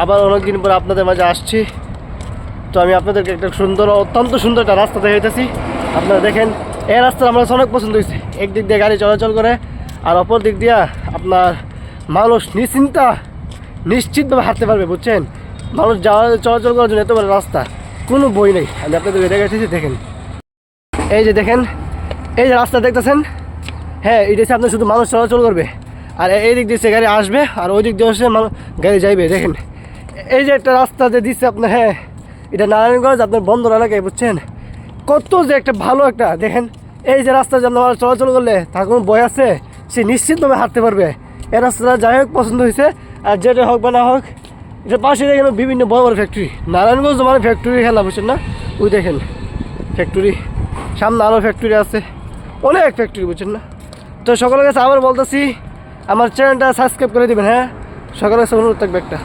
আবার অনেকদিন পর আপনাদের মাঝে আসছি। তো আমি আপনাদেরকে একটা সুন্দর, অত্যন্ত সুন্দর একটা রাস্তা দেখাইতেছি। আপনারা দেখেন, এই রাস্তা আমার কাছে অনেক পছন্দ হয়েছে। একদিক দিয়ে গাড়ি চলাচল করে, আর অপর দিক দিয়ে আপনার মানুষ নিশ্চিতভাবে হাঁটতে পারবে, বুঝছেন। মানুষ যাওয়া চলাচল করার জন্য এত বড় রাস্তা, কোনো বই নেই। আমি আপনাদেরকে দেখাইতেছি, দেখেন এই যে দেখেন, এই যে রাস্তা দেখতেছেন, হ্যাঁ এটা হচ্ছে আপনার শুধু মানুষ চলাচল করবে, আর এই দিক দিয়ে গাড়ি আসবে, আর ওই দিক দিয়ে হচ্ছে গাড়ি যাইবে। দেখেন এই যে একটা রাস্তা যে দিচ্ছে আপনার, হ্যাঁ এটা নারায়ণগঞ্জ আপনার বন্দর এলাকায়, বুঝছেন। কত যে একটা ভালো একটা, দেখেন এই যে রাস্তা যে আপনার চলাচল করলে তার কোনো বই আছে, সে নিশ্চিতভাবে হাঁটতে পারবে। এই রাস্তাটা যাই হোক পছন্দ হয়েছে। আর যেটা হোক বা না হোক, এটা পাশে দেখেন বিভিন্ন বড় বড় ফ্যাক্টরি। নারায়ণগঞ্জ মানে ফ্যাক্টরি খেলা, বুঝছেন না। ওই দেখেন ফ্যাক্টরি, সামনে আরও ফ্যাক্টরি আছে, অনেক ফ্যাক্টরি, বুঝছেন না। তো সকলের কাছে আবার বলতেছি, আমার চ্যানেলটা সাবস্ক্রাইব করে দেবেন। হ্যাঁ, সকলের কাছে অনুরোধ থাকবে একটা।